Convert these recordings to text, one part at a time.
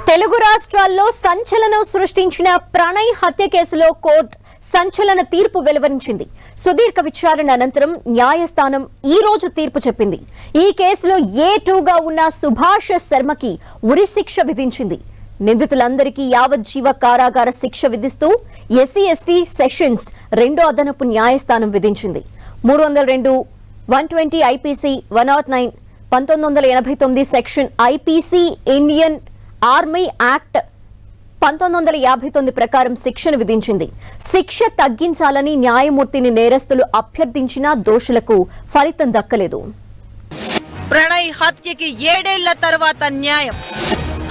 తెలుగు రాష్ట్రాల్లో సంచలనం సృష్టించిన ప్రణయ్ హత్య కేసులో కోర్టు సంచలన తీర్పు వెలువరించింది. సుదీర్ఘ విచారణ అనంతరం న్యాయస్థానం ఈ రోజు తీర్పు చెప్పింది. ఈ కేసులో A2గా ఉన్న సుభాష్ శర్మకి ఉరిశిక్ష విధించింది. నిందితులందరికీ యావజ్జీవ కారాగార శిక్ష విధిస్తూ SC/ST సెషన్స్ 2వ అదనపు న్యాయస్థానం విధించింది. 302 120 IPC 109 1989 section IPC Indian army act 1959 ప్రకారం శిక్షను విధించింది. శిక్ష తగ్గించాలని న్యాయమూర్తిని నేరస్తులు అభ్యర్థించినా దోషులకు ఫలితం దక్కలేదు. ప్రణయ్ హత్యకి 7 ఏళ్ల తర్వాత న్యాయం.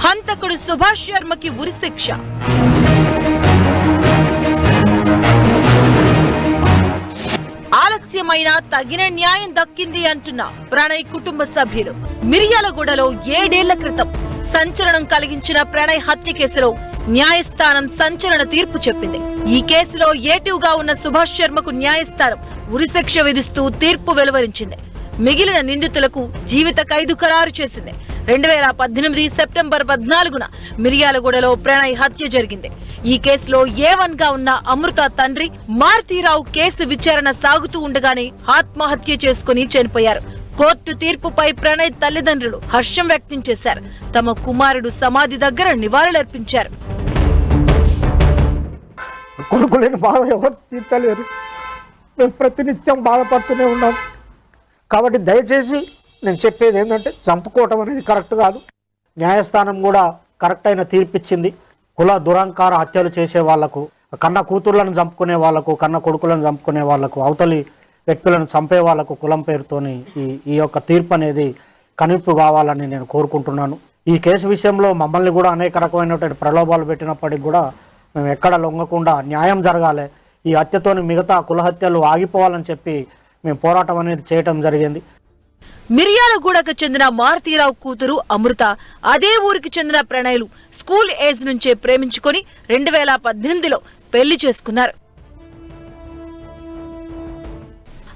హంతకుడు సుభాష్ శర్మకి ఉరిశిక్ష. ఆలస్యమైన తగిన న్యాయం దక్కింది అంటున్న ప్రణయ్ కుటుంబ సభ్యులు. మిర్యాలగూడలో 7 ఏళ్ల క్రితం సంచలనం కలిగించిన ప్రణయ్ హత్య కేసులో న్యాయస్థానం సంచలన తీర్పు చెప్పింది. ఈ కేసులో A2గా ఉన్న సుభాష్ శర్మకు న్యాయస్థానం ఉరిశిక్ష విధిస్తూ తీర్పు వెలువరించింది. మిగిలిన నిందితులకు జీవిత ఖైదు ఖరారు చేసింది. 2018 సెప్టెంబర్ 14న మిర్యాలగూడలో ప్రణయ్ హత్య జరిగింది. ఈ కేసులో A1గా ఉన్న అమృత తండ్రి మారుతీరావు కేసు విచారణ సాగుతూ ఉండగానే ఆత్మహత్య చేసుకుని చనిపోయారు. కోర్టు తీర్పుపై ప్రణయ్ తల్లిదండ్రులు హర్షం వ్యక్తం చేశారు. తమ కుమారుడు సమాధి దగ్గర నివాళులర్పించారు. కొడుకులేని బాధ ఎవరు తీర్చలేరు. మేము ప్రతినిత్యం బాధపడుతూనే ఉన్నాం. కాబట్టి దయచేసి నేను చెప్పేది ఏంటంటే చంపుకోవటం అనేది కరెక్ట్ కాదు. న్యాయస్థానం కూడా కరెక్ట్ అయిన తీర్పిచ్చింది. కుల దురంకార హత్యలు చేసే వాళ్లకు, కన్న కూతుర్లను చంపుకునే వాళ్లకు, కన్న కొడుకులను చంపుకునే వాళ్లకు, అవతలి వ్యక్తులను చంపే వాళ్లకు కులం పేరుతోని ఈ యొక్క తీర్పు అనేది కనువిప్పు కావాలని నేను కోరుకుంటున్నాను. ఈ కేసు విషయంలో మమ్మల్ని కూడా అనేక రకమైనటువంటి ప్రలోభాలు పెట్టినప్పటికి కూడా మేము ఎక్కడ లొంగకుండా న్యాయం జరగాలి, ఈ హత్యతోని మిగతా కుల హత్యలు ఆగిపోవాలని చెప్పి మేము పోరాటం అనేది చేయటం జరిగింది. మిర్యాలగూడకు చెందిన మారుతీరావు కూతురు అమృత, అదే ఊరికి చెందిన ప్రణయ్లు స్కూల్ ఏజ్ నుంచే ప్రేమించుకొని 2018లో పెళ్లి చేసుకున్నారు.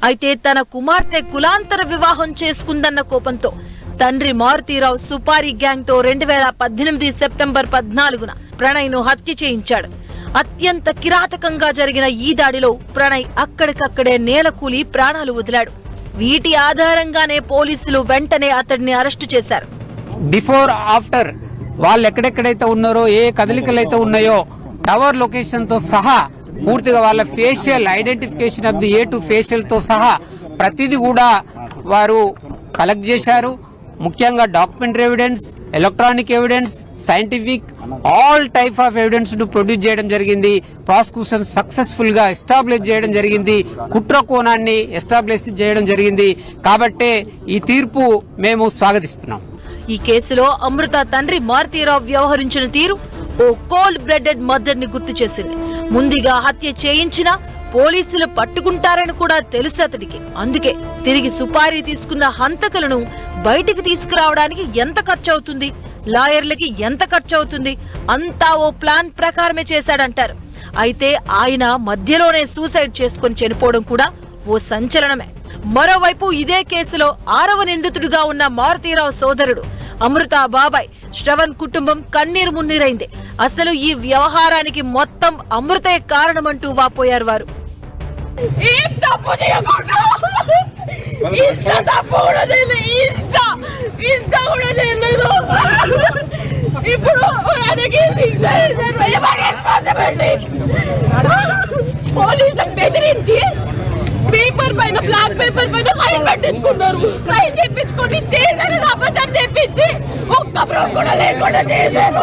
అయితే తన కుమార్తె కులాంతర వివాహం చేసుకుందన్న కోపంతో తండ్రి మారుతీరావు సుపారీ గ్యాంగ్ తో 2018 సెప్టెంబర్ 14న ప్రణయ్ను హత్య చేయించాడు. అత్యంత కిరాతకంగా జరిగిన ఈ దాడిలో ప్రణయ్ అక్కడికక్కడే నేలకూలి ప్రాణాలు వదిలాడు. వీటి ఆధారంగానే పోలీసులు వెంటనే అతడిని అరెస్టు చేశారు. బిఫోర్ ఆఫ్టర్ వాళ్ళు ఎక్కడెక్కడైతే ఉన్నారో, ఏ కదలికలైతే ఉన్నాయో టవర్ లొకేషన్ తో సహా పూర్తిగా వాళ్ళ facial identification of the A2 facial తో సహా ప్రతిదీ కూడా వారు కలెక్ట్ చేశారు. ముఖ్యంగా documentary evidence, electronic evidence, scientific all type of evidence ను ప్రొడ్యూస్ చేయడం జరిగింది. ప్రాసిక్యూషన్ సక్సెస్ఫుల్ గా ఎస్టాబ్లిష్ చేయడం జరిగింది. కుట్ర కోణాన్ని ఎస్టాబ్లిష్ చేయడం జరిగింది. కాబట్టే ఈ తీర్పు మేము స్వాగతిస్తున్నాం. ఈ కేసులో అమృత తండ్రి మారుతీరావు వ్యవహరించిన తీరు ఓ కోల్డ్ బ్లడెడ్ మర్డర్ ని గుర్తు చేసింది. ముందుగా హత్య చేయించినా పోలీసులు పట్టుకుంటారని కూడా తెలుసు అతడికి. అందుకే తిరిగి సుపారీ తీసుకున్న హంతకులను బయటికి తీసుకురావడానికి ఎంత ఖర్చు అవుతుంది, లాయర్లకి ఎంత ఖర్చు అవుతుంది, అంతా ఓ ప్లాన్ ప్రకారమే చేశాడంటారు. అయితే ఆయన మధ్యలోనే సూసైడ్ చేసుకుని చనిపోవడం కూడా ఓ సంచలనమే. మరోవైపు ఇదే కేసులో 6వ నిందితుడిగా ఉన్న మారుతీరావు సోదరుడు అమృత బాబాయ్ శ్రవణ్ కుటుంబం కన్నీరు మున్నీరైంది. అసలు ఈ వ్యవహారానికి మొత్తం అమృతే కారణమంటూ వాపోయారు వారు. పోలీసులకు బెదిరించి పేపర్ పైన బ్లాక్ పేపర్ పైన సైన్ పెట్టించుకున్నారు. సైన్ తెప్పించుకొని చేశారు, అబద్ధం తెప్పించి ఒక్క ప్రూఫ్ కూడా లేకుండా చేశారు.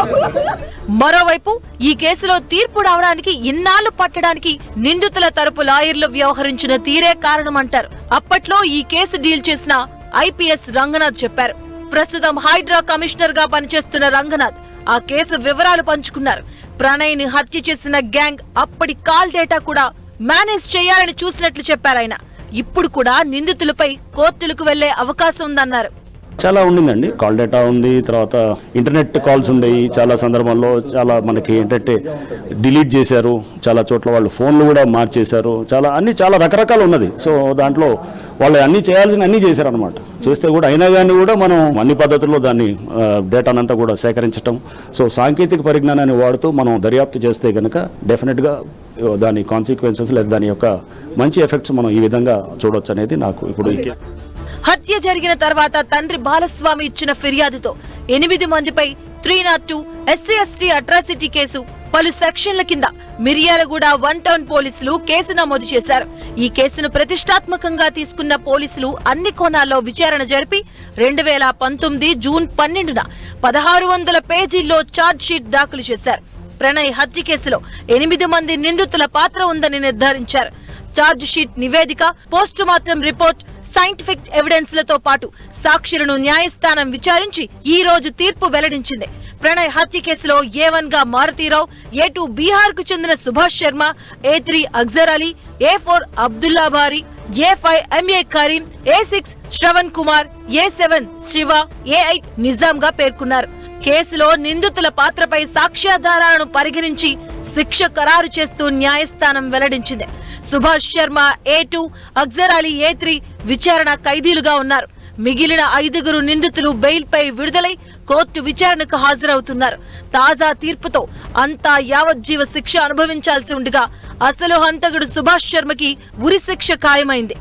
మరోవైపు ఈ కేసులో తీర్పు రావడానికి ఇన్నాళ్లు పట్టడానికి నిందితుల తరపు లాయర్లు వ్యవహరించిన తీరే కారణమంటారు. అప్పట్లో ఈ కేసు డీల్ చేసిన IPS రంగనాథ్ చెప్పారు. ప్రస్తుతం హైడ్రా కమిషనర్ గా పనిచేస్తున్న రంగనాథ్ ఆ కేసు వివరాలు పంచుకున్నారు. ప్రణయ్ ని హత్య చేసిన గ్యాంగ్ అప్పటి కాల్ డేటా కూడా మేనేజ్ చేయాలని చూసినట్లు చెప్పారాయన. ఇప్పుడు కూడా నిందితులపై కోర్టులకు వెళ్లే అవకాశం ఉందన్నారు. చాలా ఉండిందండి. కాల్ డేటా ఉంది, తర్వాత ఇంటర్నెట్ కాల్స్ ఉండేవి. చాలా సందర్భాల్లో చాలా మనకి ఏంటంటే డిలీట్ చేశారు, చాలా చోట్ల వాళ్ళు ఫోన్లు కూడా మార్చేశారు, చాలా రకరకాలు ఉన్నది. సో దాంట్లో వాళ్ళు అన్ని చేయాల్సిన అన్ని చేశారనమాట. చేస్తే కూడా అయినా కానీ కూడా మనం అన్ని పద్ధతుల్లో దాన్ని డేటానంతా కూడా సేకరించడం, సో సాంకేతిక పరిజ్ఞానాన్ని వాడుతూ మనం దర్యాప్తు చేస్తే కనుక డెఫినెట్గా దాని కాన్సిక్వెన్సెస్ లేదా దాని యొక్క మంచి ఎఫెక్ట్స్ మనం ఈ విధంగా చూడొచ్చు అనేది నాకు ఇప్పుడు. హత్య జరిగిన తర్వాత తండ్రి బాలస్వామి ఇచ్చిన ఫిర్యాదుతో 8 మందిపై 302 SC/ST అట్రాసిటీ కేసు, పలు సెక్షన్ల కింద మిర్యాలగూడ 1 టౌన్ పోలీసులు కేసు నమోదు చేశారు. ఈ కేసును ప్రతిష్టాత్మకంగా తీసుకున్న పోలీసులు అన్ని కోణాల్లో విచారణ జరిపి 2019 జూన్ 12న 1600 పేజీల్లో ఛార్జ్ షీట్ దాఖలు చేశారు. ప్రణయ్ హత్య కేసులో 8 మంది నిందితుల పాత్ర ఉందని నిర్ధారించారు. ఛార్జ్ షీట్ నివేదిక, పోస్టుమార్టం రిపోర్ట్, సైంటిఫిక్ ఎవిడెన్స్ లతో పాటు సాక్షులను న్యాయస్థానం విచారించి ఈ రోజు తీర్పు వెల్లడించింది. ప్రణయ్ హత్య కేసులో A1 గా మారుతీరావు, A2 బీహార్ కు చెందిన సుభాష్ శర్మ, A3 అగ్జర్ అలీ, A4 అబ్దుల్లా బారీ, A5 MA Karim, A6 Shravan Kumar, A7 Shiva, A8 Nizam గా పేర్కొన్నారు. కేసులో నిందితుల పాత్రపై సాక్ష్యాధారాలను పరిగణించి శిక్ష ఖరారు చేస్తూ న్యాయస్థానం వెల్లడించింది. సుభాష్ శర్మ, A2, అగ్జర్ అలీ, A3 విచారణ ఖైదీలుగా ఉన్నారు. మిగిలిన 5 నిందితులు బెయిల్ పై విడుదలై కోర్టు విచారణకు హాజరవుతున్నారు. తాజా తీర్పుతో అంతా యావజ్జీవ శిక్ష అనుభవించాల్సి ఉండగా అసలు హంతకుడు సుభాష్ శర్మకి ఉరి శిక్ష ఖాయమైంది.